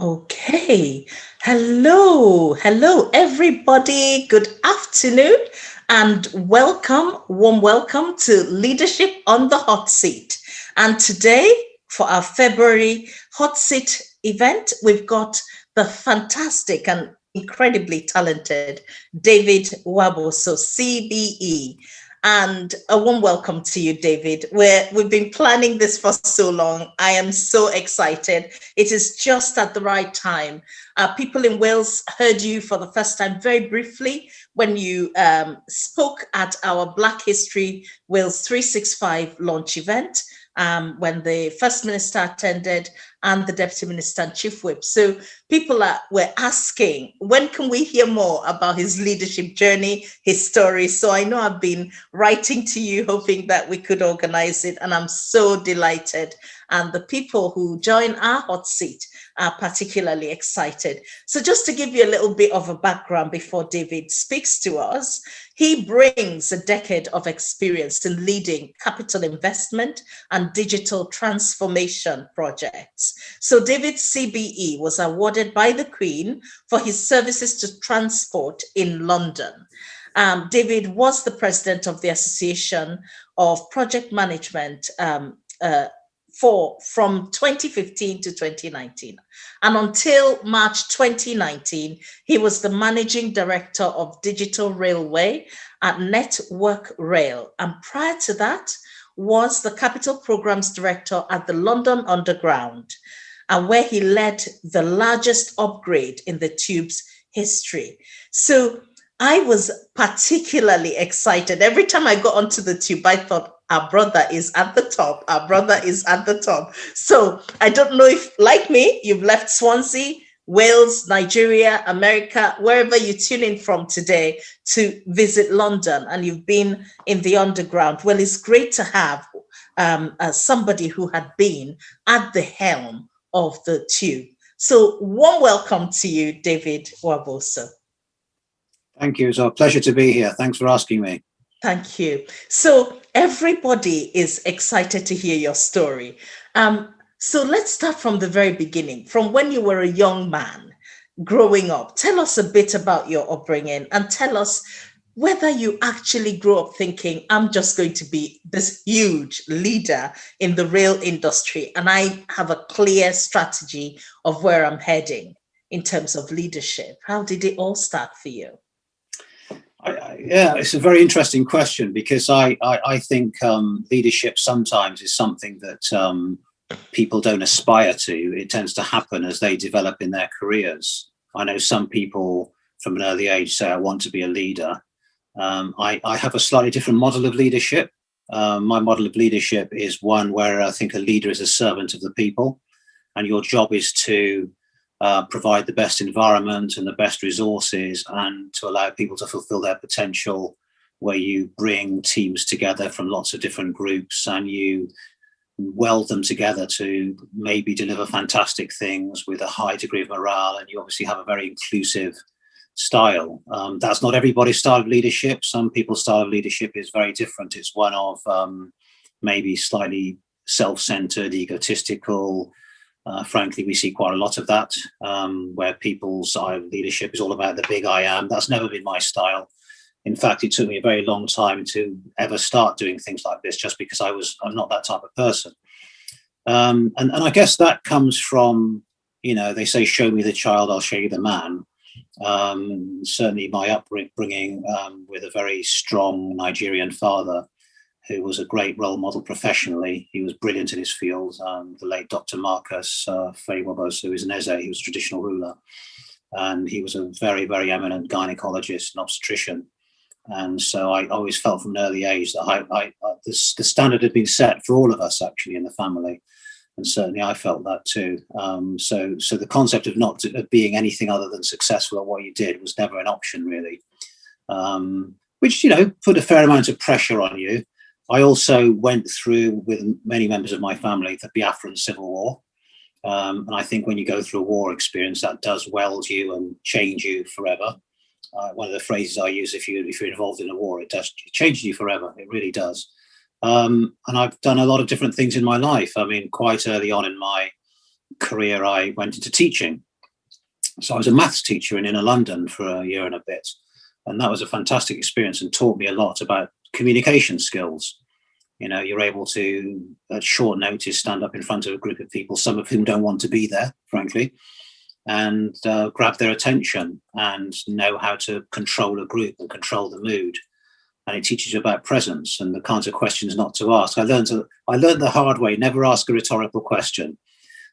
Okay. Hello, everybody. Good afternoon and warm welcome to Leadership on the Hot Seat. And today, for our February Hot Seat event, we've got the fantastic and incredibly talented David WABOSO CBE. And a warm welcome to you, David. We've been planning this for so long. I am so excited. It is just at the right time. People in Wales heard you for the first time very briefly when you spoke at our Black History Wales 365 launch event, when the First Minister attended and the Deputy Minister and Chief Whip. So people were asking, when can we hear more about his leadership journey, his story? So I know I've been writing to you, hoping that we could organize it. And I'm so delighted. And the people who join our hot seat are particularly excited. So just to give you a little bit of a background before David speaks to us, he brings a decade of experience in leading capital investment and digital transformation projects. So David CBE was awarded by the Queen for his services to transport in London. David was the president of the Association of Project Management from 2015 to 2019. And until March 2019, he was the managing director of Digital Railway at Network Rail. And prior to that, was the capital programs director at the London Underground, and where he led the largest upgrade in the tube's history. So I was particularly excited. Every time I got onto the tube, I thought, our brother is at the top. Our brother is at the top. So I don't know if, like me, you've left Swansea, Wales, Nigeria, America, wherever you tune in from today to visit London, and you've been in the underground. Well, it's great to have somebody who had been at the helm of the tube. So warm welcome to you, David WABOSO. Thank you. It's a pleasure to be here. Thanks for asking me. Thank you. So everybody is excited to hear your story. So let's start from the very beginning, from when you were a young man growing up. Tell us a bit about your upbringing and tell us whether you actually grew up thinking, I'm just going to be this huge leader in the rail industry and I have a clear strategy of where I'm heading in terms of leadership. How did it all start for you? Yeah, it's a very interesting question because I think leadership sometimes is something that people don't aspire to. It tends to happen as they develop in their careers. I know some people from an early age say, I want to be a leader. I have a slightly different model of leadership. My model of leadership is one where I think a leader is a servant of the people, and your job is to provide the best environment and the best resources and to allow people to fulfill their potential, where you bring teams together from lots of different groups and you weld them together to maybe deliver fantastic things with a high degree of morale, and you obviously have a very inclusive style. That's not everybody's style of leadership. Some people's style of leadership is very different. It's one of maybe slightly self-centered, egotistical. Frankly, we see quite a lot of that, where people's style of leadership is all about the big I am. That's never been my style. In fact, it took me a very long time to ever start doing things like this, just because I'm not that type of person. And I guess that comes from, they say, show me the child, I'll show you the man. Certainly my upbringing with a very strong Nigerian father, who was a great role model professionally. He was brilliant in his field. The late Dr. Marcus Iwobi, who is an Eze, he was a traditional ruler. And he was a very, very eminent gynecologist and obstetrician. And so I always felt from an early age that the standard had been set for all of us, actually, in the family. And certainly I felt that too. So the concept of being anything other than successful at what you did was never an option, really, which, put a fair amount of pressure on you. I also went through, with many members of my family, the Biafran Civil War. And I think when you go through a war experience, that does weld you and change you forever. One of the phrases I use, if you're involved in a war, it changes you forever. It really does. And I've done a lot of different things in my life. I mean, quite early on in my career, I went into teaching. So I was a maths teacher in inner London for a year and a bit. And that was a fantastic experience and taught me a lot about communication skills. You're able to, at short notice, stand up in front of a group of people, some of whom don't want to be there, frankly, and grab their attention and know how to control a group and control the mood. And it teaches you about presence and the kinds of questions not to ask. I learned the hard way: never ask a rhetorical question.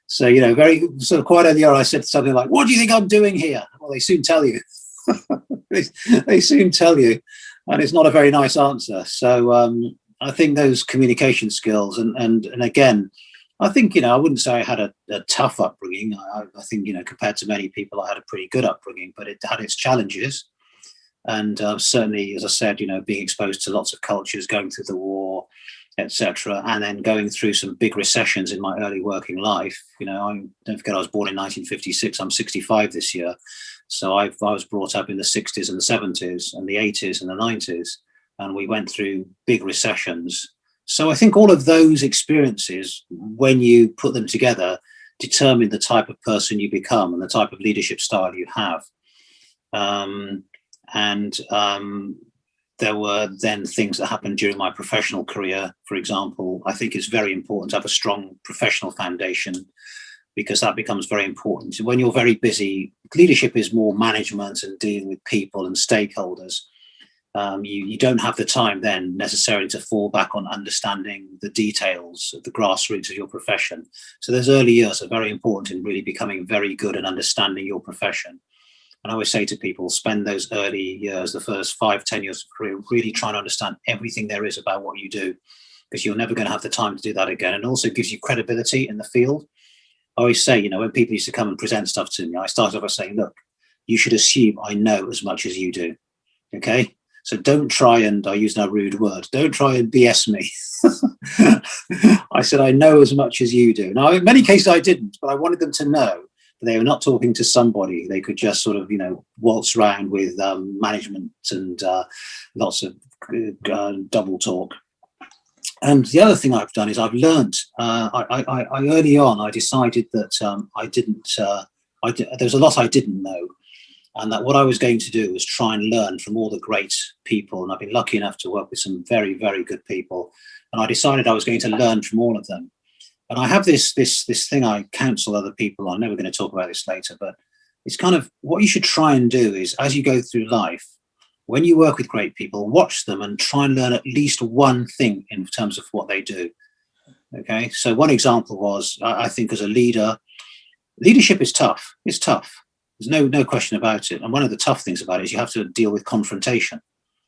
So, very sort of quite early on, I said something like, "What do you think I'm doing here?" Well, they soon tell you. they soon tell you, and it's not a very nice answer. So I think those communication skills, and again, I think, I wouldn't say I had a tough upbringing. I think, compared to many people, I had a pretty good upbringing, but it had its challenges. And certainly, as I said, being exposed to lots of cultures, going through the war, etc., and then going through some big recessions in my early working life. Don't forget, I was born in 1956. I'm 65 this year. So I was brought up in the 60s and the 70s and the 80s and the 90s, and we went through big recessions. So I think all of those experiences, when you put them together, determine the type of person you become and the type of leadership style you have. There were then things that happened during my professional career. For example, I think it's very important to have a strong professional foundation, because that becomes very important. When you're very busy, leadership is more management and dealing with people and stakeholders. You don't have the time then necessarily to fall back on understanding the details of the grassroots of your profession. So those early years are very important in really becoming very good at understanding your profession. And I always say to people, spend those early years, the first 5-10 years of career, really trying to understand everything there is about what you do, because you're never going to have the time to do that again. And it also gives you credibility in the field. I always say, when people used to come and present stuff to me, I started off by saying, look, you should assume I know as much as you do. Okay? So don't try and, I use no rude word, don't try and BS me. I said, I know as much as you do. Now, in many cases I didn't, but I wanted them to know that they were not talking to somebody they could just sort of, waltz around with management and lots of double talk. And the other thing I've done is I've learned, I early on, I decided that there was a lot I didn't know. And that what I was going to do was try and learn from all the great people. And I've been lucky enough to work with some very, very good people. And I decided I was going to learn from all of them. And I have this thing I counsel other people. I'm never going to talk about this later, but it's kind of what you should try and do is, as you go through life, when you work with great people, watch them and try and learn at least one thing in terms of what they do. Okay. So one example was, I think as a leader, leadership is tough. It's tough. There's no question about it. And one of the tough things about it is you have to deal with confrontation.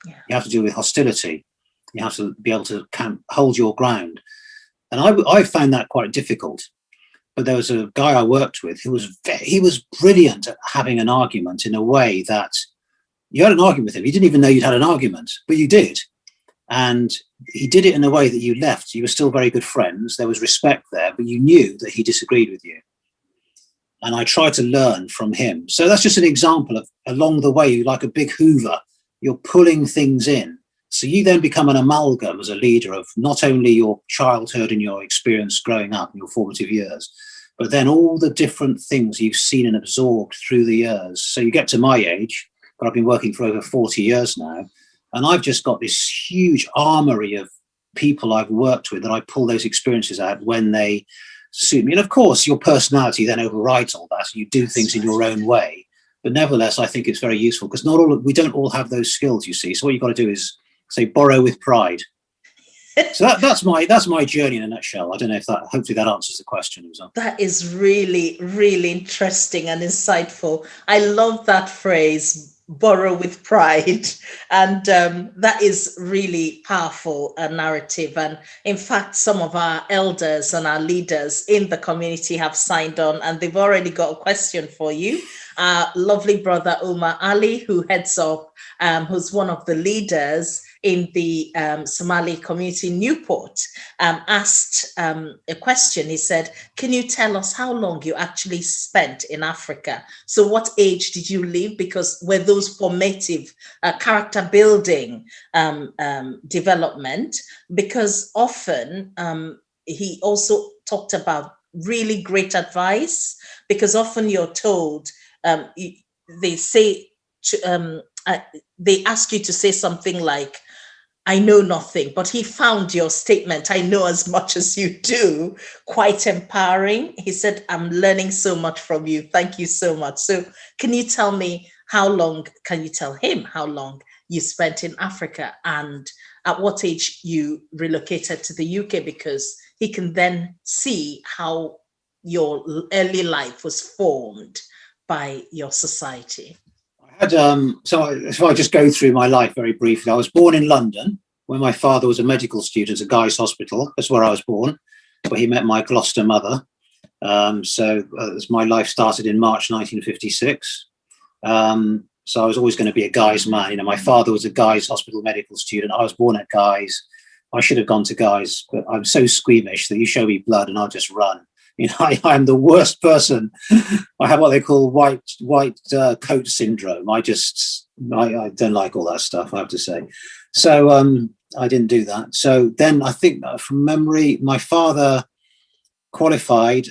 Yeah. You have to deal with hostility. You have to be able to hold your ground. And I found that quite difficult. But there was a guy I worked with who was brilliant at having an argument in a way that you had an argument with him. You didn't even know you'd had an argument, but you did. And he did it in a way that you left. You were still very good friends. There was respect there, but you knew that he disagreed with you. And I tried to learn from him. So that's just an example of along the way, like a big Hoover, you're pulling things in. So you then become an amalgam as a leader of not only your childhood and your experience growing up in your formative years, but then all the different things you've seen and absorbed through the years. So you get to my age, but I've been working for over 40 years now. And I've just got this huge armory of people I've worked with that I pull those experiences out when they suit me. And of course, your personality then overrides all that. You do things in your own way. But nevertheless, I think it's very useful because we don't all have those skills, you see. So what you've got to do is say, borrow with pride. So that's my journey in a nutshell. I don't know if hopefully that answers the question. That is really, really interesting and insightful. I love that phrase, borrow with pride. And that is really powerful narrative. And in fact, some of our elders and our leaders in the community have signed on and they've already got a question for you. Lovely brother Umar Ali, who heads up, who's one of the leaders in the Somali community in Newport, asked a question. He said, can you tell us how long you actually spent in Africa? So what age did you leave? Because were those formative character building development? Because often he also talked about really great advice, because often you're told, they say, they ask you to say something like, I know nothing, but he found your statement, I know as much as you do, quite empowering. He said, I'm learning so much from you. Thank you so much. So can you tell me can you tell him how long you spent in Africa and at what age you relocated to the UK? Because he can then see how your early life was formed by your society. So if I just go through my life very briefly, I was born in London, where my father was a medical student at Guy's Hospital. That's where I was born, where he met my Gloucester mother. As my life started in March 1956. So I was always going to be a Guy's man. You know, my father was a Guy's Hospital medical student. I was born at Guy's. I should have gone to Guy's, but I'm so squeamish that you show me blood and I'll just run. You know, I am the worst person. I have what they call white coat syndrome. I don't like all that stuff, I have to say. So I didn't do that. So then I think from memory, my father qualified.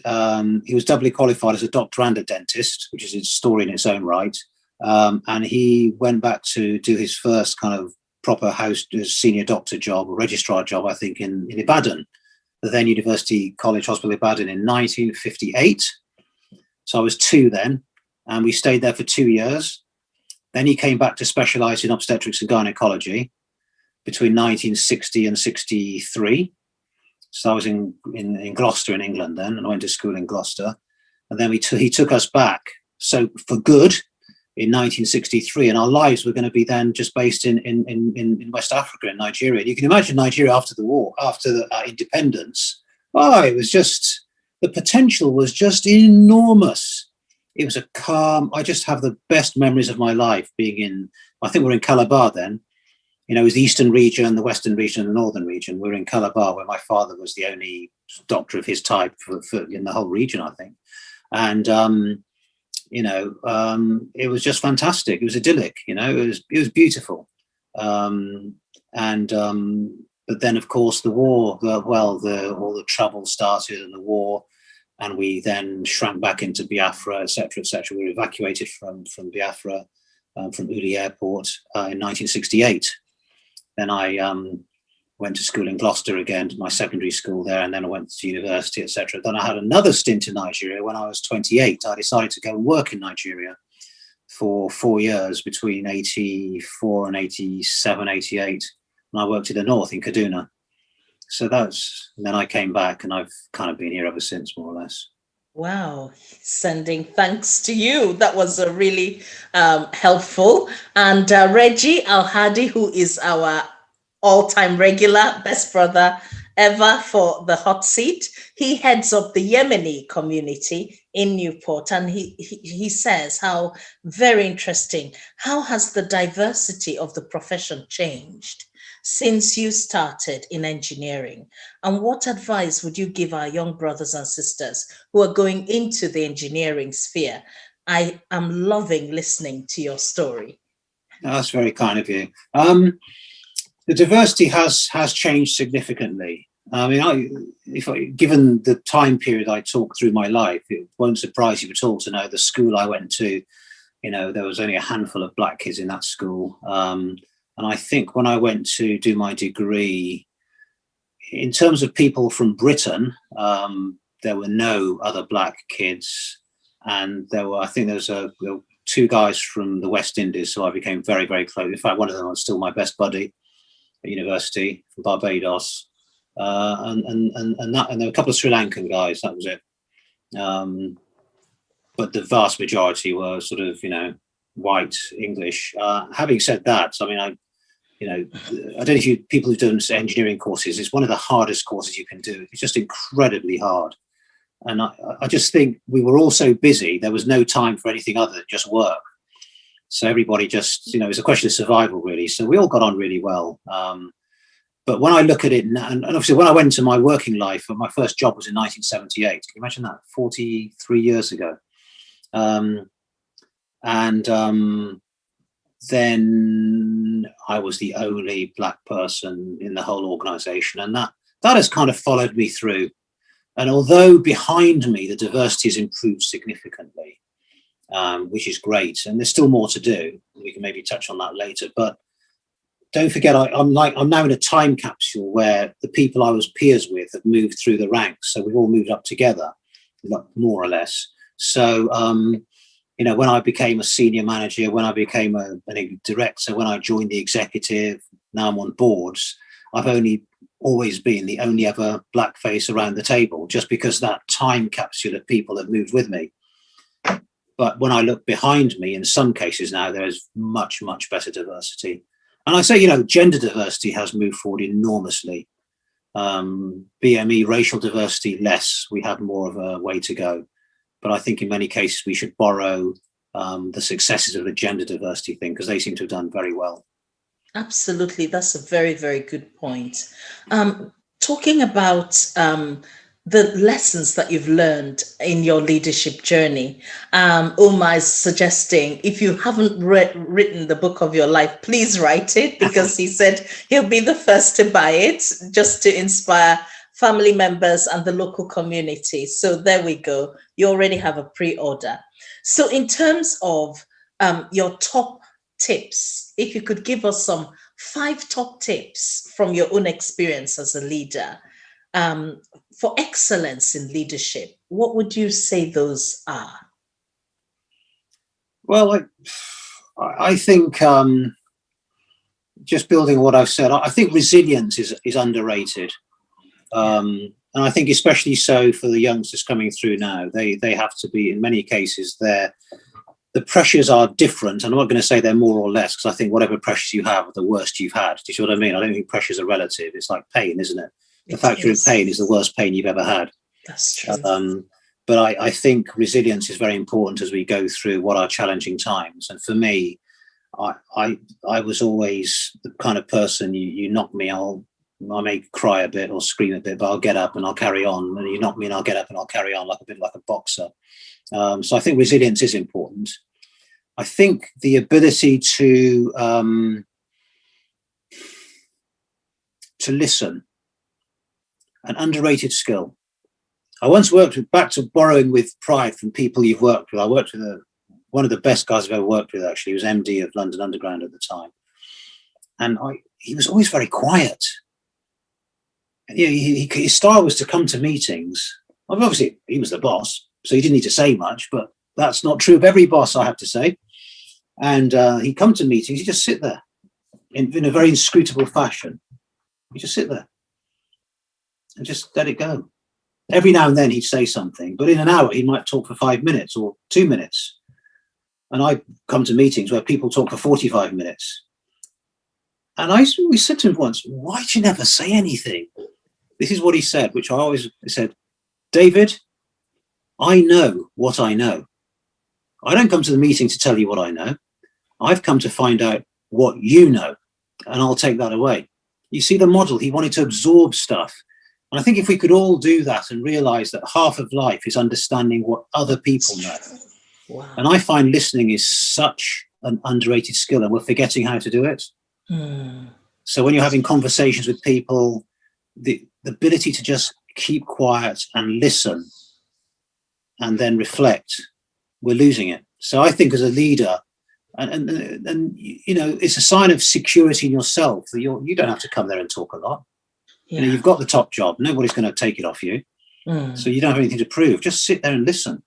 He was doubly qualified as a doctor and a dentist, which is a story in its own right. And he went back to do his first kind of proper senior doctor job, or registrar job, I think, in Ibadan, the then University College Hospital Ibadan, in 1958. So I was 2 then, and we stayed there for 2 years. Then he came back to specialise in obstetrics and gynecology between 1960 and 63. So I was in Gloucester in England then, and I went to school in Gloucester. And then he took us back, so for good, in 1963, and our lives were going to be then just based in West Africa, in Nigeria. And you can imagine Nigeria after the war, after the independence. Oh, it was just, the potential was just enormous. It was a calm, I just have the best memories of my life being in, I think we're in Calabar then. You know, it was the eastern region, the western region, and the northern region. We were in Calabar, where my father was the only doctor of his type for in the whole region, I think. And, it was just fantastic. It was idyllic, you know, it was beautiful. But then, of course, the war, all the trouble started, and the war, and we then shrank back into Biafra, etc., etc. We were evacuated from Biafra, from Uli Airport in 1968. Then I went to school in Gloucester again, to my secondary school there, and then I went to university, etc. Then I had another stint in Nigeria when I was 28. I decided to go and work in Nigeria for 4 years between 84 and 87, 88. And I worked in the north in Kaduna. So and then I came back, and I've kind of been here ever since, more or less. Wow, sending thanks to you. That was a really helpful. And Reggie Al-Hadi, who is our all-time regular, best brother ever for the hot seat, he heads up the Yemeni community in Newport, and he says how very interesting. How has the diversity of the profession changed since you started in engineering? And what advice would you give our young brothers and sisters who are going into the engineering sphere? I am loving listening to your story. That's very kind of you. The diversity has changed significantly. I mean, given the time period I talked through my life, it won't surprise you at all to know the school I went to, you know, there was only a handful of black kids in that school. And I think when I went to do my degree, in terms of people from Britain, there were no other black kids. And there were 2 guys from the West Indies, so I became very, very close. In fact, one of them was still my best buddy at university, from Barbados. And there were a couple of Sri Lankan guys, that was it. But the vast majority were sort of, you know, white English. Having said that, I mean, I don't know if people who've done engineering courses, it's one of the hardest courses you can do. It's just incredibly hard. And I just think we were all so busy, there was no time for anything other than just work. So everybody just, you know, it's a question of survival, really. So we all got on really well. But when I look at it now, and obviously when I went into my working life, my first job was in 1978. Can you imagine that? 43 years ago. Then I was the only black person in the whole organization. And that has kind of followed me through. And although behind me, the diversity has improved significantly, which is great. And there's still more to do. We can maybe touch on that later. But don't forget, I'm now in a time capsule where the people I was peers with have moved through the ranks. So we've all moved up together, more or less. So, when I became a senior manager, when I became a director, when I joined the executive, now I'm on boards, I've always been the only ever black face around the table, just because that time capsule of people have moved with me. But when I look behind me, in some cases now, there is much, much better diversity. And I say, gender diversity has moved forward enormously. BME, racial diversity, less. We have more of a way to go. But I think in many cases we should borrow the successes of the gender diversity thing, because they seem to have done very well. Absolutely. That's a very, very good point. Talking about the lessons that you've learned in your leadership journey, Umar is suggesting if you haven't written the book of your life, please write it, because he said he'll be the first to buy it, just to inspire family members and the local community. So there we go. You already have a pre-order. So in terms of your top tips, if you could give us some 5 top tips from your own experience as a leader, for excellence in leadership, what would you say those are? Well, I think just building on what I've said, I think resilience is underrated. And I think especially so for the youngsters coming through now, they have to be, in many cases, the pressures are different. I'm not going to say they're more or less, because I think whatever pressures you have, the worst you've had. Do you see what I mean? I don't think pressures are relative. It's like pain, isn't it? The fact you're in pain is the worst pain you've ever had. That's true. But I think resilience is very important as we go through what are challenging times. And for me, I was always the kind of person, you knock me, I may cry a bit or scream a bit, but I'll get up and I'll carry on. And you knock me and I'll get up and I'll carry on, like a boxer. So I think resilience is important. I think the ability to listen, an underrated skill. I once worked with, back to borrowing with pride from people you've worked with. I worked with one of the best guys I've ever worked with, actually. He was MD of London Underground at the time. And he was always very quiet. And, his style was to come to meetings. Obviously, he was the boss, so he didn't need to say much, but that's not true of every boss, I have to say. And he'd come to meetings, he'd just sit there in a very inscrutable fashion. He'd just sit there and just let it go. Every now and then he'd say something, but in an hour he might talk for 5 minutes or 2 minutes. And I come to meetings where people talk for 45 minutes. And we said to him once, why do you never say anything? This is what he said, which I always said, David, I know what I know. I don't come to the meeting to tell you what I know. I've come to find out what you know, and I'll take that away. You see the model, he wanted to absorb stuff. And I think if we could all do that and realize that half of life is understanding what other people know. Wow. And I find listening is such an underrated skill, and we're forgetting how to do it. So when you're having conversations with people, the ability to just keep quiet and listen and then reflect, we're losing it. So I think as a leader, and it's a sign of security in yourself that you don't have to come there and talk a lot. Yeah. You've got the top job. Nobody's going to take it off you. So you don't have anything to prove. Just sit there and listen.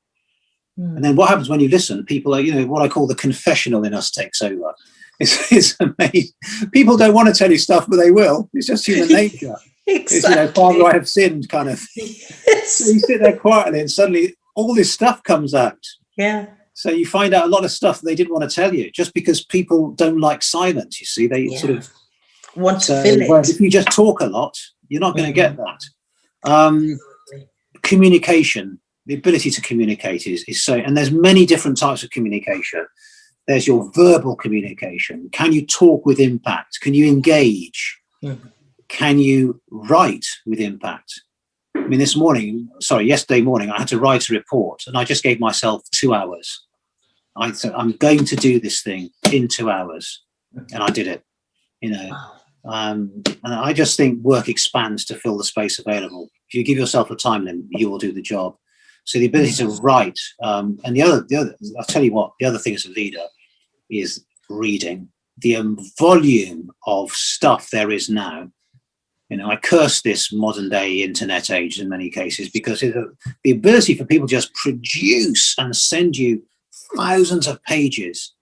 And then what happens when you listen? People are, what I call the confessional in us takes over. It's amazing. People don't want to tell you stuff, but they will. It's just human nature. Exactly. It's, Father, I have sinned kind of thing. Yes. So you sit there quietly and suddenly all this stuff comes out. Yeah. So you find out a lot of stuff they didn't want to tell you, just because people don't like silence, you see. They sort of want to fill it. If you just talk a lot, you're not going to get that. Communication, the ability to communicate is so, and there's many different types of communication. There's your verbal communication. Can you talk with impact? Can you engage? Can you write with impact? I mean, yesterday morning, I had to write a report, and I just gave myself 2 hours. I said, I'm going to do this thing in 2 hours, and I did it. And I just think work expands to fill the space available. If you give yourself a time limit, you will do the job. So the ability to write, and the other, I'll tell you what, the other thing as a leader is reading. The volume of stuff there is now. I curse this modern day internet age in many cases, because the ability for people to just produce and send you thousands of pages.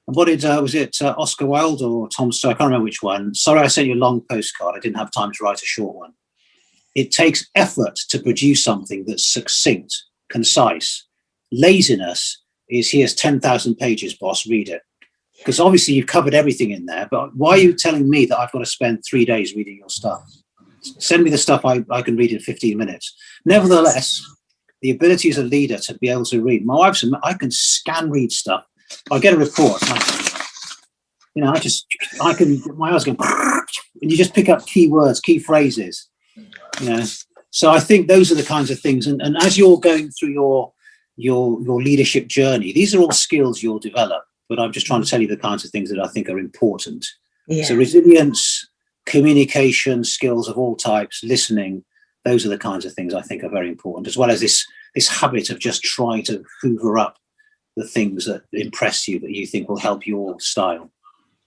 And what was it Oscar Wilde or Tom Stowe? I can't remember which one. Sorry, I sent you a long postcard. I didn't have time to write a short one. It takes effort to produce something that's succinct, concise. Laziness is, here's 10,000 pages, boss, read it. Because obviously you've covered everything in there, but why are you telling me that I've got to spend 3 days reading your stuff? Send me the stuff I can read in 15 minutes. Nevertheless, the ability as a leader to be able to read. My wife's, I can scan read stuff. I get a report. My eyes go, and you just pick up key words, key phrases. So I think those are the kinds of things. And as you're going through your leadership journey, these are all skills you'll develop. But I'm just trying to tell you the kinds of things that I think are important. Yeah. So resilience, communication skills of all types, listening, those are the kinds of things I think are very important, as well as this habit of just trying to hoover up the things that impress you, that you think will help your style.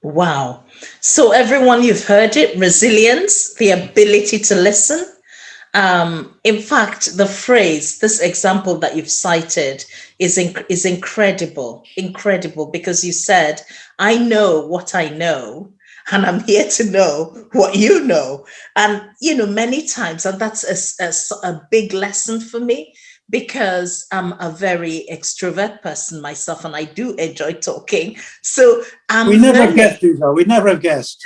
Wow. So everyone, you've heard it, resilience, the ability to listen. In fact, the phrase, this example that you've cited is incredible, because you said, I know what I know, and I'm here to know what you know. And, many times, and that's a big lesson for me, because I'm a very extrovert person myself, and I do enjoy talking. So we never have guessed, though. We never have guessed.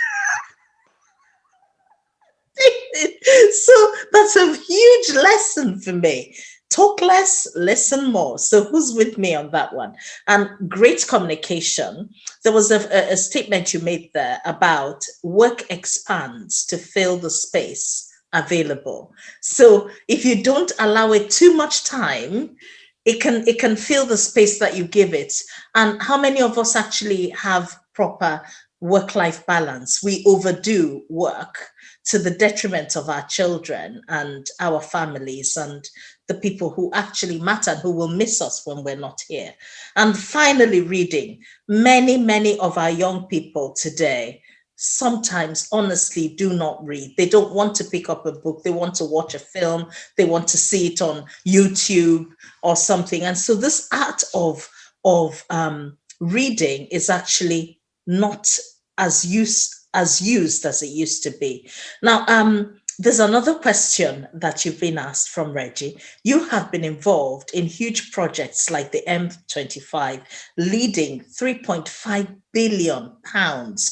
So that's a huge lesson for me. Talk less, listen more. So who's with me on that one? And great communication. There was a statement you made there about work expands to fill the space available. So if you don't allow it too much time, it can fill the space that you give it. And how many of us actually have proper work-life balance? We overdo work to the detriment of our children and our families and the people who actually matter, who will miss us when we're not here. And finally, reading. Many of our young people today sometimes honestly do not read. They don't want to pick up a book. They want to watch a film. They want to see it on YouTube or something. And so this art of reading is actually not as used as it used to be. Now, there's another question that you've been asked from Reggie. You have been involved in huge projects like the M25, leading £3.5 billion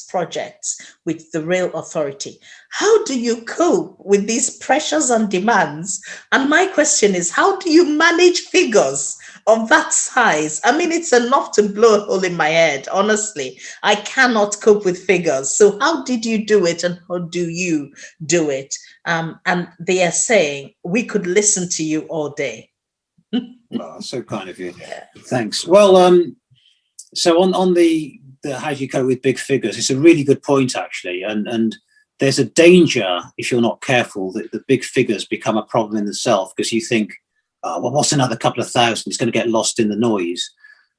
projects with the Rail Authority. How do you cope with these pressures and demands? And my question is, how do you manage figures of that size? I mean, it's enough to blow a hole in my head. Honestly, I cannot cope with figures. So how did you do it, and how do you do it? And they are saying we could listen to you all day. Oh, so kind of you. Yeah. Thanks. Well, so on the how do you cope with big figures? It's a really good point, actually. And there's a danger, if you're not careful, that the big figures become a problem in themselves, because you think, well, what's another couple of thousand? It's going to get lost in the noise.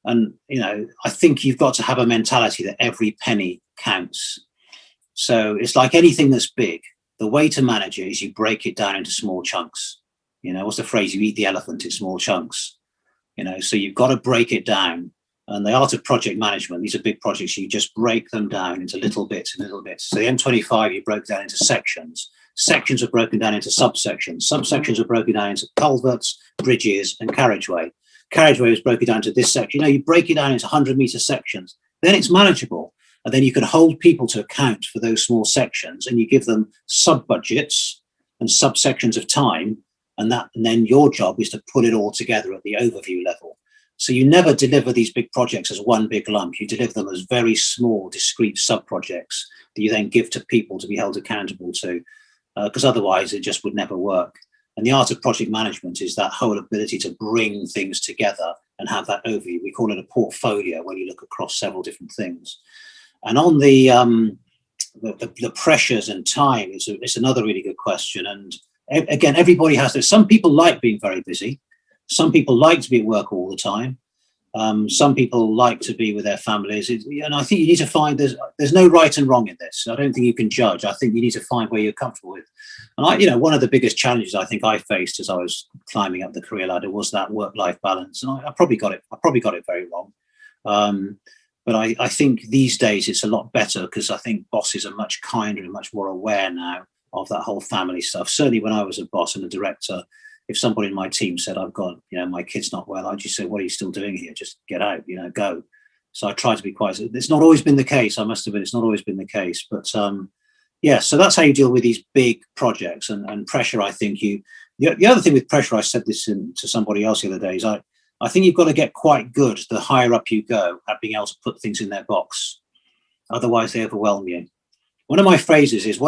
And, I think you've got to have a mentality that every penny counts. So it's like anything that's big. The way to manage it is you break it down into small chunks. What's the phrase? You eat the elephant in small chunks. So you've got to break it down. And the art of project management, these are big projects, you just break them down into little bits and little bits. So the M25, you broke down into sections. Sections are broken down into subsections. Subsections are broken down into culverts, bridges, and carriageway. Carriageway is broken down to this section. You break it down into 100-meter sections. Then it's manageable. And then you can hold people to account for those small sections, and you give them sub-budgets and subsections of time. And then your job is to put it all together at the overview level. So you never deliver these big projects as one big lump. You deliver them as very small, discrete sub-projects that you then give to people to be held accountable to, because otherwise it just would never work. And the art of project management is that whole ability to bring things together and have that overview. We call it a portfolio when you look across several different things. And on the pressures and time, it's another really good question. And again, everybody has this. Some people like being very busy. Some people like to be at work all the time. Some people like to be with their families, and I think you need to find there's no right and wrong in this. I don't think you can judge. I think you need to find where you're comfortable with. And one of the biggest challenges I think I faced as I was climbing up the career ladder was that work-life balance, and I probably got it very wrong. But I think these days it's a lot better because I think bosses are much kinder and much more aware now of that whole family stuff. Certainly when I was a boss and a director, if somebody in my team said, I've got, my kid's not well, I'd just say, what are you still doing here? Just get out, go. So I try to be quite, it's not always been the case. I must admit, it's not always been the case. But so that's how you deal with these big projects and pressure. I think the other thing with pressure, I said this to somebody else the other day, is I think you've got to get quite good the higher up you go at being able to put things in their box. Otherwise, they overwhelm you. One of my phrases is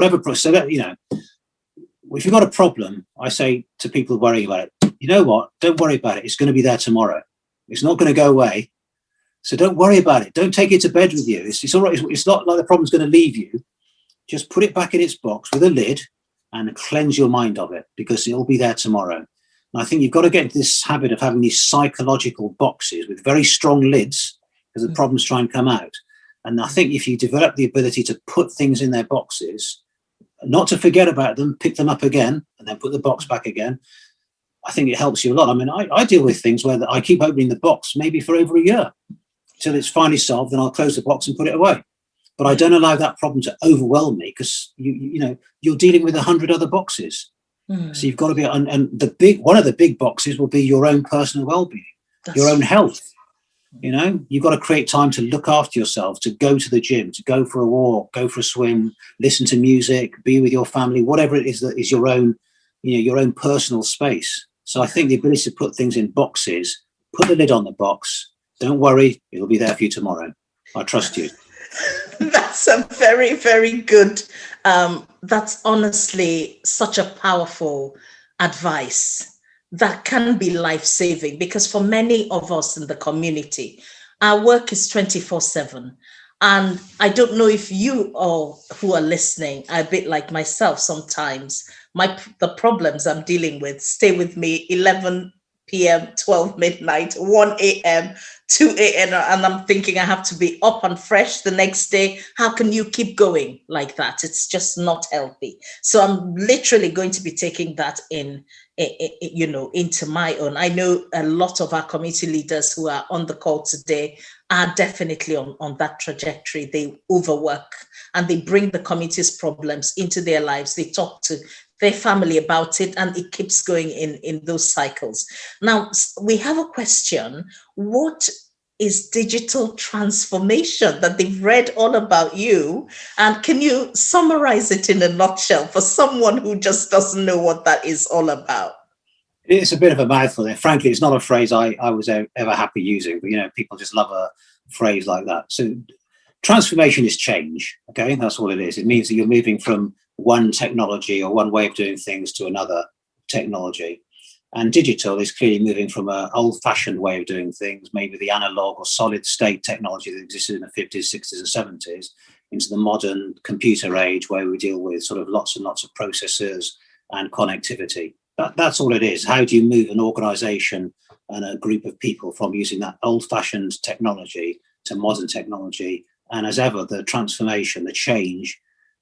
if you've got a problem, I say to people worrying about it, you know what? Don't worry about it. It's going to be there tomorrow. It's not going to go away. So don't worry about it. Don't take it to bed with you. It's all right. It's not like the problem's going to leave you. Just put it back in its box with a lid and cleanse your mind of it because it'll be there tomorrow. And I think you've got to get into this habit of having these psychological boxes with very strong lids because the problems try and come out. And I think if you develop the ability to put things in their boxes, not to forget about them, pick them up again, and then put the box back again, I think it helps you a lot. I mean, I deal with things where I keep opening the box maybe for over a year till it's finally solved, then I'll close the box and put it away. But I don't allow that problem to overwhelm me because you're dealing with 100 other boxes. So you've got to be, and one of the big boxes will be your own personal well-being, your own health. You've got to create time to look after yourself, to go to the gym, to go for a walk, go for a swim, listen to music, be with your family, whatever it is that is your own personal space. So I think the ability to put things in boxes, put the lid on the box, don't worry, it'll be there for you tomorrow. I trust you. That's a very, very good, that's honestly such a powerful advice that can be life-saving, because for many of us in the community, our work is 24/7. And I don't know if you all who are listening are a bit like myself sometimes. The problems I'm dealing with stay with me 11 p.m., 12 midnight, 1 a.m., 2 a.m. And I'm thinking I have to be up and fresh the next day. How can you keep going like that? It's just not healthy. So I'm literally going to be taking that into my own. I know a lot of our community leaders who are on the call today are definitely on that trajectory. They overwork and they bring the community's problems into their lives. They talk to their family about it, and it keeps going in those cycles. Now, we have a question. What is digital transformation? That they've read all about you, and can you summarize it in a nutshell for someone who just doesn't know what that is all about? It's a bit of a mouthful. And frankly, it's not a phrase I was ever happy using, but people just love a phrase like that. So transformation is change. Okay, that's all it is. It means that you're moving from one technology or one way of doing things to another technology. And digital is clearly moving from an old-fashioned way of doing things, maybe the analog or solid state technology that existed in the 50s, 60s, and 70s, into the modern computer age where we deal with sort of lots and lots of processors and connectivity. That's all it is. How do you move an organization and a group of people from using that old-fashioned technology to modern technology? And as ever, the transformation, the change,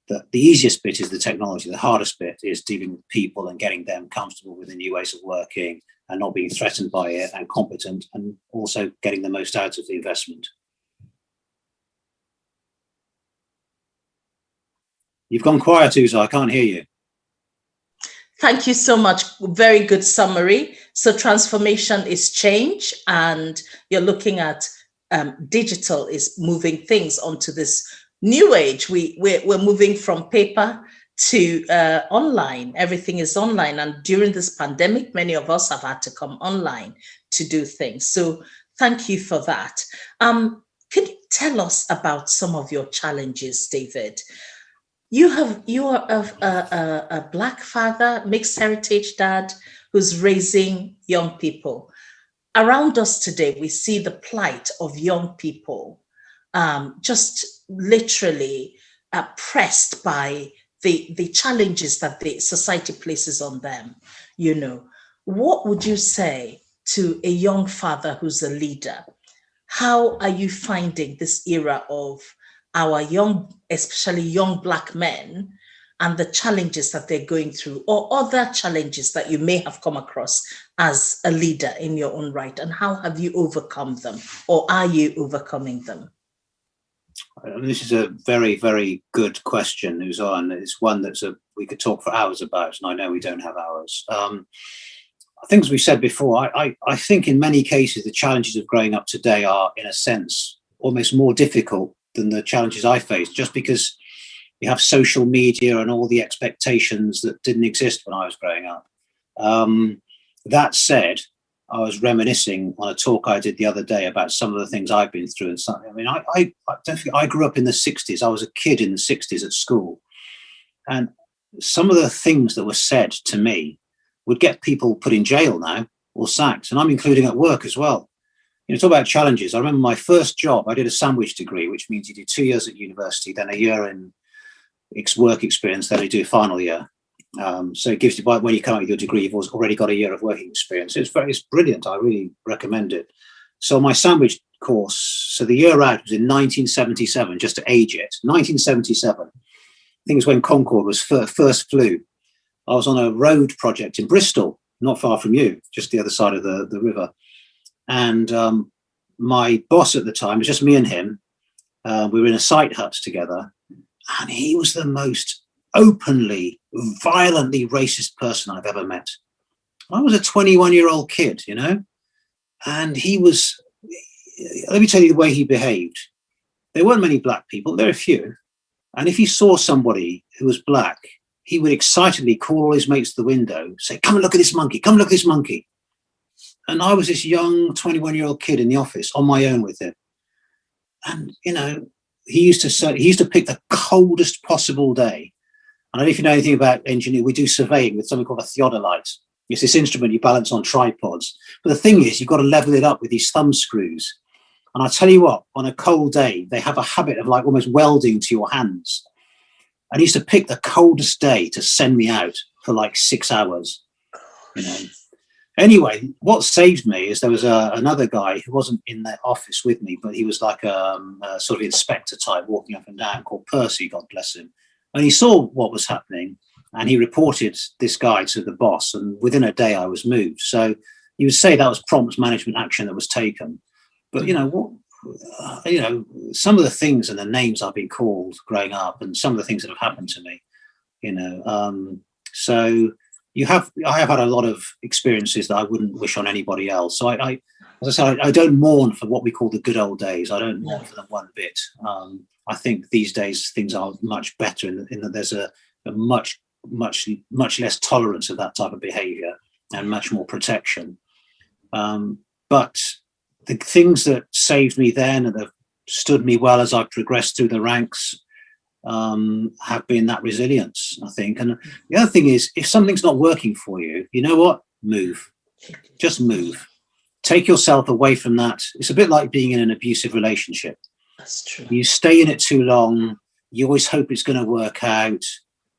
the easiest bit is the technology. The hardest bit is dealing with people and getting them comfortable with the new ways of working and not being threatened by it, and competent, and also getting the most out of the investment. You've gone quiet, Uzo. I can't hear you. Thank you so much. Very good summary. So transformation is change, and you're looking at digital is moving things onto this new age. We're moving from paper to online. Everything is online. And during this pandemic, many of us have had to come online to do things. So thank you for that. Can you tell us about some of your challenges, David? You are a Black father, mixed heritage dad who's raising young people. Around us today, we see the plight of young people, just literally pressed by the challenges that the society places on them. What would you say to a young father who's a leader, how are you finding this era of our young, especially young Black men, and the challenges that they're going through, or other challenges that you may have come across as a leader in your own right? And how have you overcome them, or are you overcoming them? This is a very, very good question, Uzan. It's one that's we could talk for hours about, and I know we don't have hours. I think, as we said before, I think in many cases the challenges of growing up today are, in a sense, almost more difficult than the challenges I faced, just because you have social media and all the expectations that didn't exist when I was growing up. That said, I was reminiscing on a talk I did the other day about some of the things I've been through. And something. I mean, I don't think I grew up in the 60s. I was a kid in the 60s at school. And some of the things that were said to me would get people put in jail now or sacked. And I'm including at work as well. You know, talk about challenges. I remember my first job, I did a sandwich degree, which means you do 2 years at university, then a year in work experience, then you do a final year. So it gives you, when you come out with your degree, you've already got a year of working experience. It's brilliant. I really recommend it. So my sandwich course, so the year out was in 1977, just to age it, 1977. I think it was when Concorde was first flew. I was on a road project in Bristol, not far from you, just the other side of the river. And my boss at the time, it was just me and him. We were in a site hut together, and he was the most openly, violently racist person I've ever met. I was a 21-year-old kid, you know, and he was, let me tell you the way he behaved. There weren't many black people, there were a few. And if he saw somebody who was black, he would excitedly call all his mates to the window, say, come and look at this monkey, come and look at this monkey. And I was this young 21-year-old kid in the office on my own with him. And, you know, he used to pick the coldest possible day. I don't know if you know anything about engineering. We do surveying with something called a theodolite. It's this instrument you balance on tripods. But the thing is, you've got to level it up with these thumb screws. And I tell you what, on a cold day, they have a habit of like almost welding to your hands. And he used to pick the coldest day to send me out for like 6 hours. You know. Anyway, what saved me is there was another guy who wasn't in the office with me, but he was like a sort of inspector type walking up and down, called Percy, God bless him. And he saw what was happening, and he reported this guy to the boss, and within a day I was moved. So you would say that was prompt management action that was taken. But, you know, some of the things and the names I've been called growing up, and some of the things that have happened to me, you know, so I have had a lot of experiences that I wouldn't wish on anybody else. So as I said, I don't mourn for what we call the good old days. I don't mourn for them one bit. I think these days things are much better in that there's a much less tolerance of that type of behaviour and much more protection. But the things that saved me then and have stood me well as I progressed through the ranks have been that resilience, I think. And the other thing is, if something's not working for you, you know what? Move. Just move. Take yourself away from that. It's a bit like being in an abusive relationship. That's true. You stay in it too long. You always hope it's going to work out.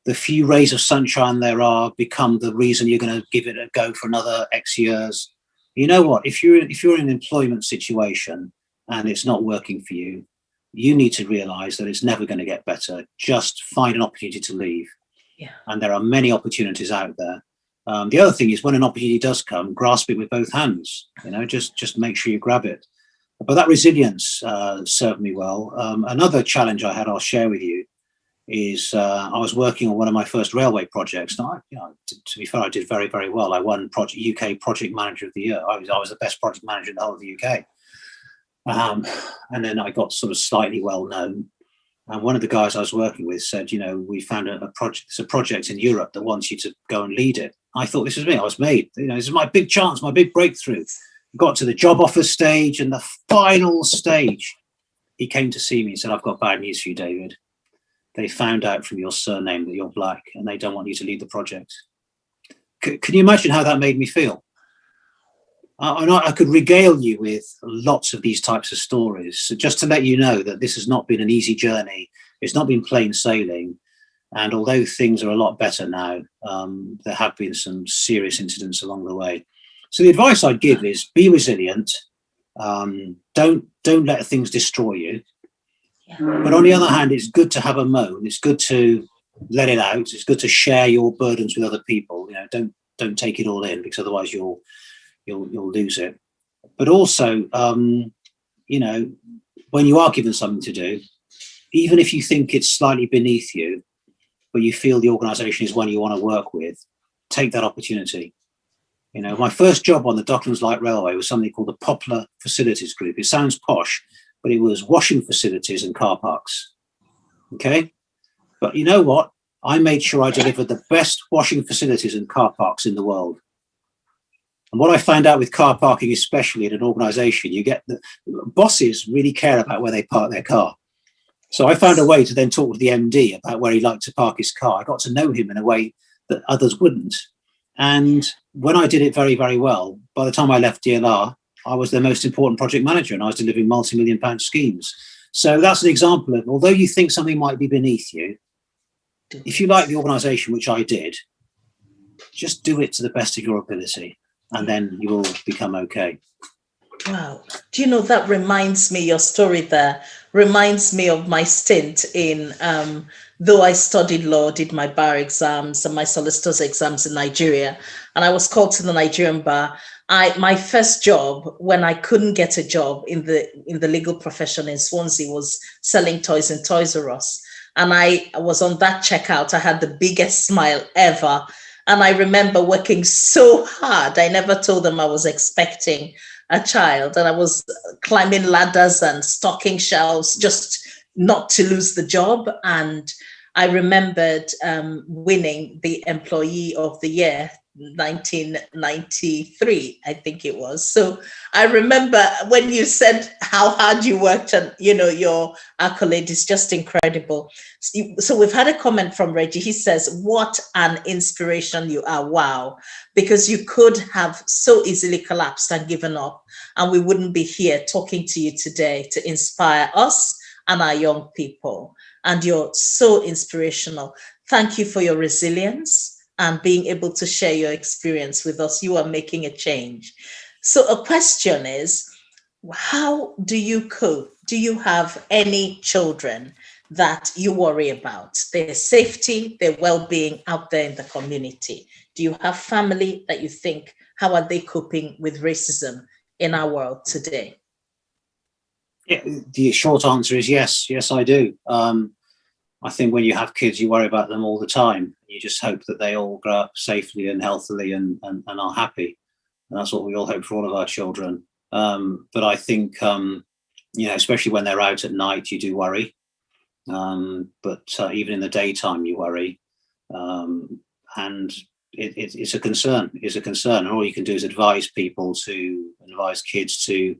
The few rays of sunshine there are become the reason you're going to give it a go for another X years. You know what? If you're in an employment situation and it's not working for you, you need to realize that it's never going to get better. Just find an opportunity to leave. Yeah. And there are many opportunities out there. The other thing is, when an opportunity does come, grasp it with both hands. You know, just make sure you grab it. But that resilience served me well. Another challenge I had, I'll share with you, is I was working on one of my first railway projects. Now, to be fair, I did very, very well. I won UK Project Manager of the Year. I was the best project manager in the whole of the UK. And then I got sort of slightly well known. And one of the guys I was working with said, you know, we found a project. It's a project in Europe that wants you to go and lead it. I thought, this is me. I was made. You know, this is my big chance, my big breakthrough. Got to the job offer stage, and the final stage, he came to see me and said, I've got bad news for you, David. They found out from your surname that you're black, and they don't want you to lead the project. Can you imagine how that made me feel? I could regale you with lots of these types of stories. So just to let you know that this has not been an easy journey. It's not been plain sailing. And although things are a lot better now, there have been some serious incidents along the way. So the advice I'd give is be resilient. Don't let things destroy you. Yeah. But on the other hand, it's good to have a moan. It's good to let it out. It's good to share your burdens with other people. You know, don't take it all in, because otherwise you'll lose it. But also, you know, when you are given something to do, even if you think it's slightly beneath you, but you feel the organisation is one you want to work with, take that opportunity. You know, my first job on the Docklands Light Railway was something called the Poplar Facilities Group. It sounds posh, but it was washing facilities and car parks. Okay. But you know what? I made sure I delivered the best washing facilities and car parks in the world. And what I found out with car parking, especially in an organisation, you get the bosses really care about where they park their car. So I found a way to then talk to the MD about where he liked to park his car. I got to know him in a way that others wouldn't. And when I did it very, very well, by the time I left DLR, I was their most important project manager, and I was delivering multi-million-pound schemes. So that's an example of, although you think something might be beneath you, if you like the organisation, which I did, just do it to the best of your ability, and then you will become okay. Wow. Do you know, that reminds me, your story there reminds me of my stint in, though I studied law, did my bar exams and my solicitor's exams in Nigeria, and I was called to the Nigerian bar. My first job, when I couldn't get a job in the legal profession in Swansea, was selling toys in Toys R Us. And I was on that checkout. I had the biggest smile ever. And I remember working so hard. I never told them I was expecting a child, and I was climbing ladders and stocking shelves just not to lose the job. And I remembered winning the Employee of the Year, 1993, I think it was. So I remember when you said how hard you worked, and you know, your accolade is just incredible. So we've had a comment from Reggie. He says, what an inspiration you are. Wow. Because you could have so easily collapsed and given up, and we wouldn't be here talking to you today to inspire us and our young people. And you're so inspirational. Thank you for your resilience and being able to share your experience with us. You are making a change. So a question is, how do you cope? Do you have any children that you worry about, their safety, their well-being out there in the community? Do you have family that you think, how are they coping with racism in our world today? Yeah, the short answer is yes. Yes, I do. I think when you have kids, you worry about them all the time. You just hope that they all grow up safely and healthily and are happy. And that's what we all hope for all of our children. But I think, you know, especially when they're out at night, you do worry. But even in the daytime, you worry. And it's a concern. It's a concern. And all you can do is advise kids to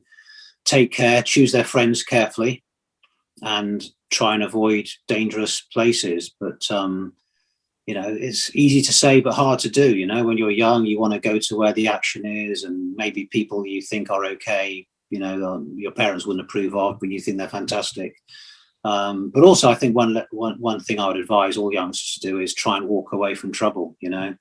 take care, choose their friends carefully, and try and avoid dangerous places. But you know, it's easy to say but hard to do. You know, when you're young, you want to go to where the action is, and maybe people you think are okay, you know, your parents wouldn't approve of, but you think they're fantastic. But also, I think one thing I would advise all youngsters to do is try and walk away from trouble. You know,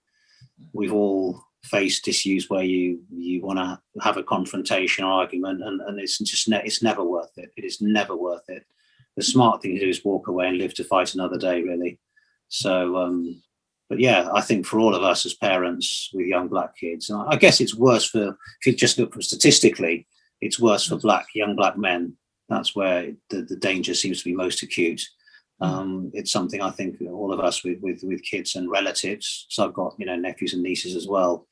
we've all faced issues where you want to have a confrontation or argument, and it's never worth it. It is never worth it. The smart thing to do is walk away and live to fight another day, really. So, but yeah, I think for all of us as parents with young black kids, and I guess it's worse for, if you just look statistically, it's worse for young black men. That's where the danger seems to be most acute. It's something I think all of us with kids and relatives, so I've got, you know, nephews and nieces as well.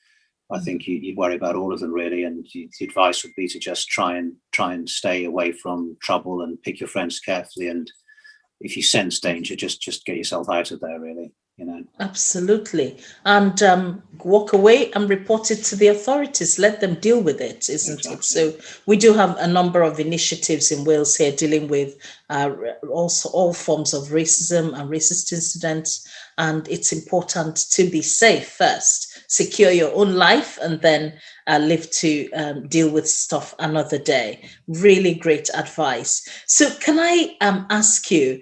I think you'd worry about all of them, really, and the advice would be to just try and stay away from trouble and pick your friends carefully. And if you sense danger, just get yourself out of there, really. You know. Absolutely, and walk away and report it to the authorities. Let them deal with it, isn't it? So we do have a number of initiatives in Wales here dealing with also all forms of racism and racist incidents. And it's important to be safe first, secure your own life, and then live to deal with stuff another day. Really great advice. So can I ask you,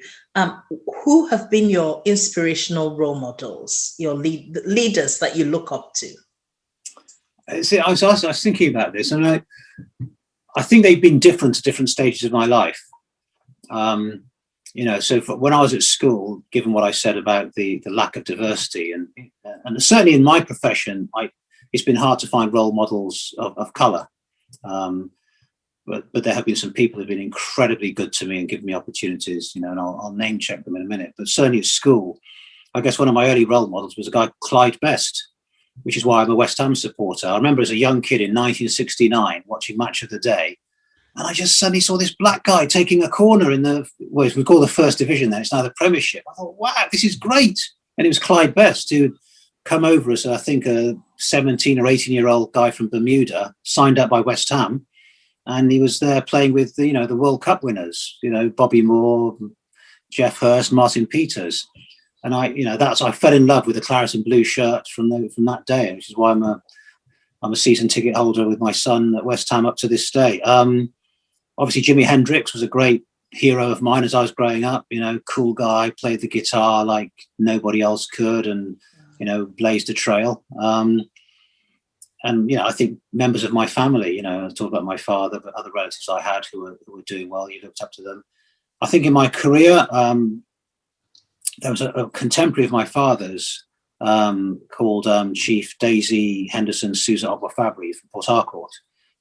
who have been your inspirational role models, your leaders that you look up to? I was thinking about this, and I think they've been different at different stages of my life. So when I was at school, given what I said about the lack of diversity, and certainly in my profession, it's been hard to find role models of colour. But there have been some people who've been incredibly good to me and given me opportunities, and I'll name check them in a minute. But certainly at school, I guess one of my early role models was a guy called Clyde Best, which is why I'm a West Ham supporter. I remember as a young kid in 1969 watching Match of the Day, and I just suddenly saw this black guy taking a corner in we call the First Division then, it's now the Premiership. I thought, wow, this is great. And it was Clyde Best who'd come over as, I think, a 17 or 18-year-old guy from Bermuda, signed up by West Ham. And he was there playing with, the World Cup winners, Bobby Moore, Jeff Hurst, Martin Peters. And I fell in love with the claret and blue shirt from that day, which is why I'm a season ticket holder with my son at West Ham up to this day. Obviously, Jimi Hendrix was a great hero of mine as I was growing up. Cool guy, played the guitar like nobody else could, and blazed a trail. And I think members of my family, I talk about my father, but other relatives I had who were doing well. You looked up to them. I think in my career, there was a contemporary of my father's called Chief Daisy Henderson Sousa Ogbafabri from Port Harcourt,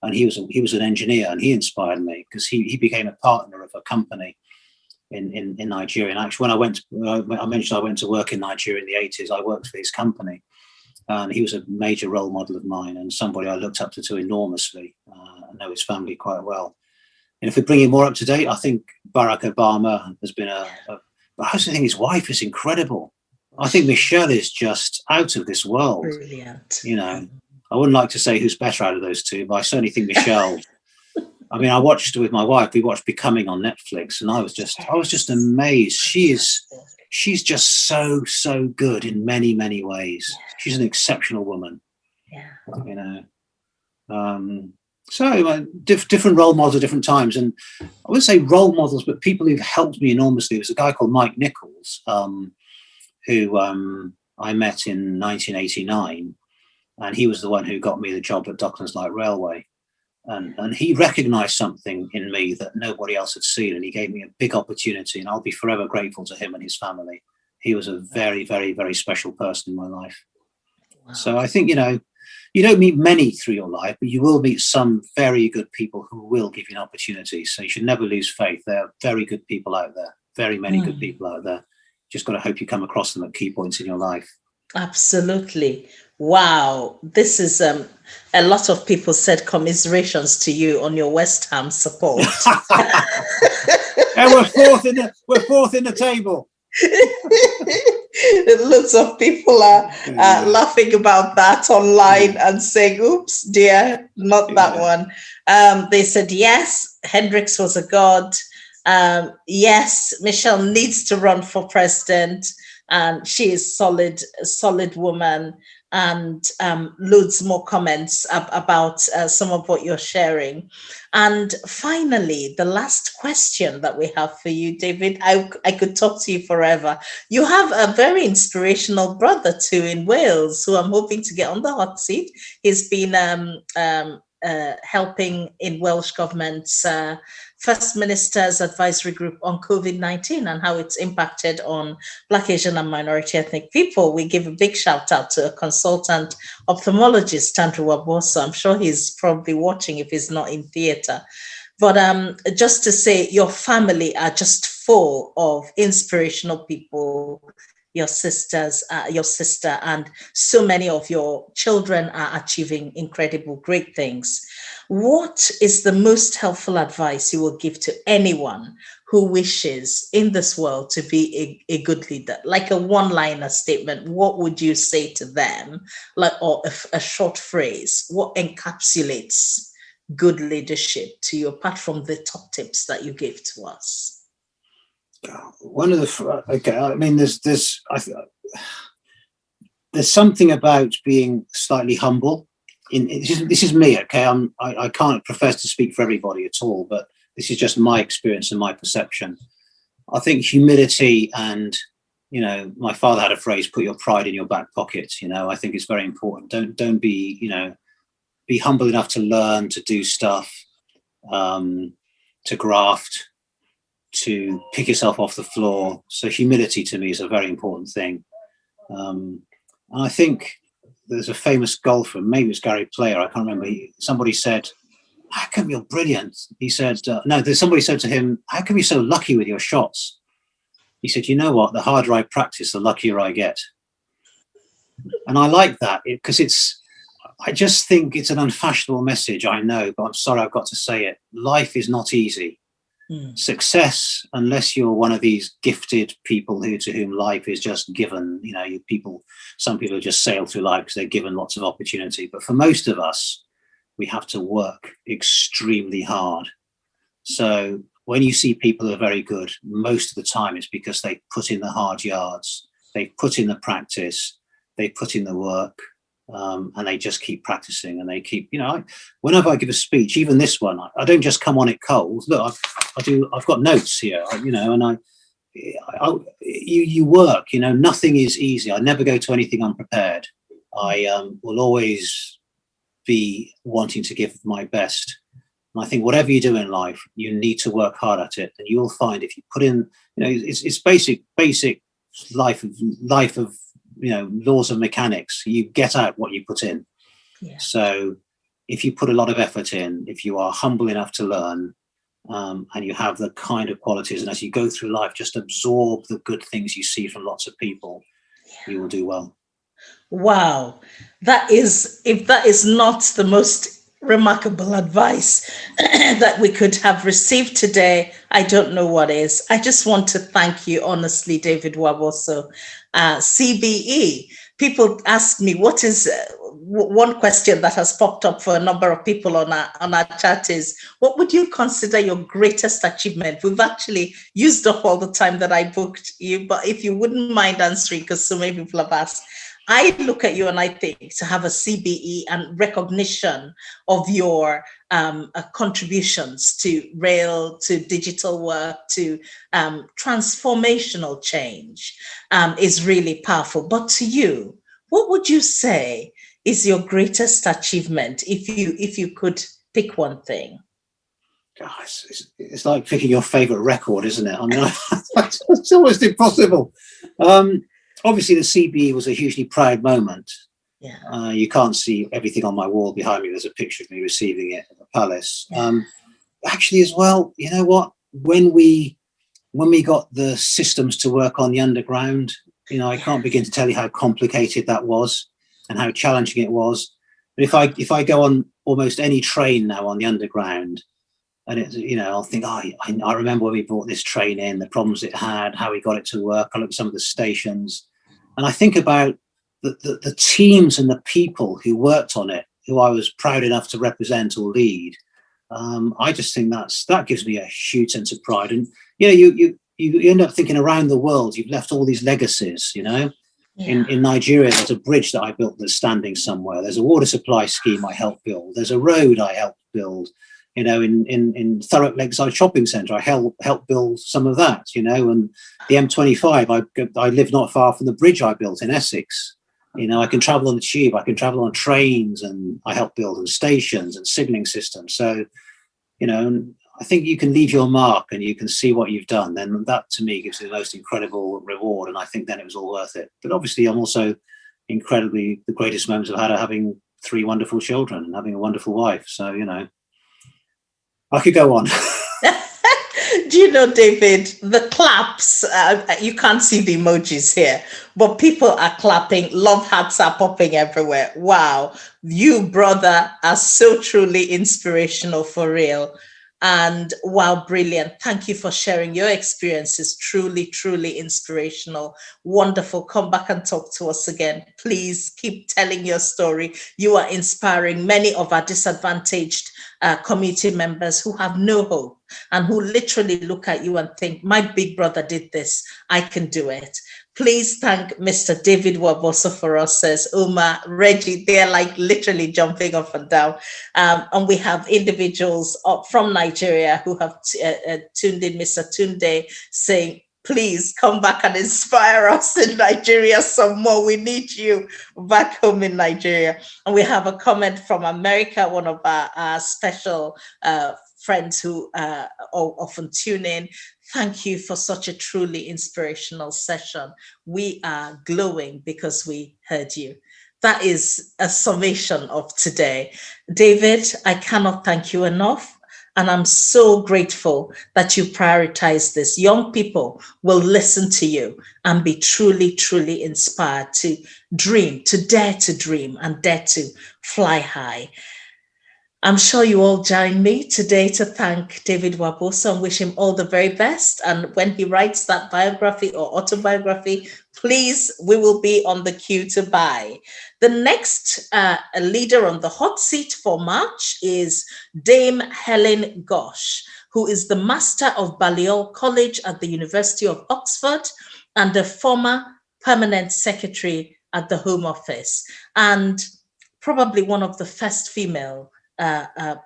and he was an engineer, and he inspired me because he became a partner of a company in Nigeria. And actually, when I mentioned I went to work in Nigeria in the 80s, I worked for his company. And he was a major role model of mine and somebody I looked up to enormously. I know his family quite well. And if we bring him more up to date, I think Barack Obama has been but I also think his wife is incredible. I think Michelle is just out of this world. Brilliant. I wouldn't like to say who's better out of those two, but I certainly think Michelle. I mean, I watched with my wife. We watched Becoming on Netflix, and I was just amazed. She's just so good in many, many ways. She's an exceptional woman. Yeah. So different role models at different times. And I wouldn't say role models, but people who've helped me enormously. There was a guy called Mike Nichols, who I met in 1989. And he was the one who got me the job at Docklands Light Railway. And he recognized something in me that nobody else had seen. And he gave me a big opportunity. And I'll be forever grateful to him and his family. He was a very, very, very special person in my life. Wow. So I think, you don't meet many through your life, but you will meet some very good people who will give you an opportunity. So you should never lose faith. There are very good people out there, very many good people out there. Just got to hope you come across them at key points in your life. Absolutely. Wow. This is a lot of people said commiserations to you on your West Ham support. And we're fourth in the table. Lots of people are laughing about that online and saying, oops, dear, not that one. They said, yes, Hendrix was a god. Yes, Michelle needs to run for president. And she is a solid woman. And loads more comments about some of what you're sharing. And finally, the last question that we have for you, David, I could talk to you forever. You have a very inspirational brother too in Wales, who I'm hoping to get on the hot seat. He's been helping in Welsh government's First Minister's Advisory Group on COVID-19 and how it's impacted on Black, Asian and minority ethnic people. We give a big shout out to a consultant ophthalmologist, Andrew WABOSO. I'm sure he's probably watching if he's not in theatre. But just to say, your family are just full of inspirational people. Your sister, and so many of your children are achieving incredible, great things. What is the most helpful advice you will give to anyone who wishes in this world to be a good leader? Like a one-liner statement, what would you say to them? Or a short phrase, what encapsulates good leadership to you, apart from the top tips that you gave to us? One of the I mean, there's something about being slightly humble. This is me, okay. I can't profess to speak for everybody at all, but this is just my experience and my perception. I think humility and, my father had a phrase: "Put your pride in your back pocket." I think it's very important. Don't be, be humble enough to learn, to do stuff, to graft, to pick yourself off the floor. So humility to me is a very important thing. And I think there's a famous golfer, maybe it's Gary Player, I can't remember. Somebody said, "How come you're brilliant?" He said, somebody said to him, "How come you're so lucky with your shots?" He said, "You know what? The harder I practice, the luckier I get." And I like that because I just think it's an unfashionable message, I know, but I'm sorry I've got to say it. Life is not easy. Success, unless you're one of these gifted people to whom life is just given, some people just sail through life because they're given lots of opportunity. But for most of us, we have to work extremely hard. So when you see people who are very good, most of the time it's because they put in the hard yards, they put in the practice, they put in the work. And they just keep practicing, and they keep, whenever I give a speech, even this one, I don't just come on it cold. Look, I've got notes here, and you work, nothing is easy. I never go to anything unprepared. I will always be wanting to give my best. And I think whatever you do in life, you need to work hard at it. And you'll find if you put in, it's basic life of, laws of mechanics. You get out what you put in. Yeah. So if you put a lot of effort in, if you are humble enough to learn, and you have the kind of qualities, and as you go through life, just absorb the good things you see from lots of people, you will do well. Wow. If that is not the most remarkable advice that we could have received today, I don't know what is. I just want to thank you, honestly, David WABOSO CBE. People ask me, what is one question that has popped up for a number of people on our chat is, what would you consider your greatest achievement? We've actually used up all the time that I booked you, but if you wouldn't mind answering, because so many people have asked, I look at you and I think to have a CBE and recognition of your contributions to rail, to digital work, to transformational change is really powerful. But to you, what would you say is your greatest achievement if you could pick one thing? Gosh, it's like picking your favorite record, isn't it? I mean, it's almost impossible. Obviously, the CBE was a hugely proud moment. Yeah. You can't see everything on my wall behind me. There's a picture of me receiving it at the palace. Yeah. Actually, as well, you know what? When we got the systems to work on the underground, I can't begin to tell you how complicated that was and how challenging it was. But if I go on almost any train now on the underground, and I'll think, I remember when we brought this train in, the problems it had, how we got it to work. I look at some of the stations, and I think about the teams and the people who worked on it, who I was proud enough to represent or lead. I just think that gives me a huge sense of pride. And you end up thinking around the world, you've left all these legacies. Yeah. In Nigeria, there's a bridge that I built that's standing somewhere. There's a water supply scheme I helped build. There's a road I helped build. In Thurrock Lakeside Shopping Centre, I helped build some of that, and the M25, I live not far from the bridge I built in Essex. I can travel on the tube, I can travel on trains, and I help build on stations and signalling systems. So, I think you can leave your mark and you can see what you've done. Then that to me gives you the most incredible reward. And I think then it was all worth it. But obviously I'm also incredibly, the greatest moments I've had are having 3 wonderful children and having a wonderful wife. So, I could go on. Do you know, David, the claps, you can't see the emojis here, but people are clapping. Love hearts are popping everywhere. Wow. You, brother, are so truly inspirational, for real. And wow, brilliant. Thank you for sharing your experiences. Truly, truly inspirational. Wonderful. Come back and talk to us again. Please keep telling your story. You are inspiring many of our disadvantaged community members who have no hope and who literally look at you and think, my big brother did this, I can do it. Please thank Mr. David WABOSO for us, says Uma, Reggie. They're like literally jumping up and down. And we have individuals from Nigeria who have tuned in. Mr. Tunde saying, please come back and inspire us in Nigeria some more. We need you back home in Nigeria. And we have a comment from America, one of our special friends who often tune in. Thank you for such a truly inspirational session. We are glowing because we heard you. That is a summation of today. David, I cannot thank you enough. And I'm so grateful that you prioritize this. Young people will listen to you and be truly, truly inspired to dream, to dare to dream and dare to fly high. I'm sure you all join me today to thank David WABOSO and wish him all the very best. And when he writes that biography or autobiography, please, we will be on the queue to buy. The next leader on the hot seat for March is Dame Helen Gosh, who is the Master of Balliol College at the University of Oxford and a former permanent secretary at the Home Office, and probably one of the first female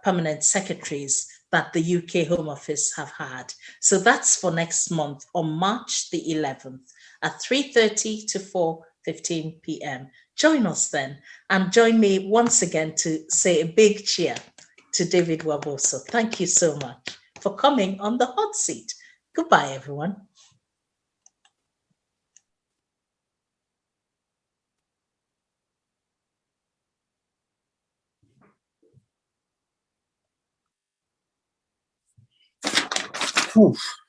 permanent secretaries that the UK Home Office have had. So that's for next month on March the 11th at 3:30 to 4:15 p.m. Join us then, and join me once again to say a big cheer to David WABOSO. Thank you so much for coming on the hot seat. Goodbye, everyone. Oof.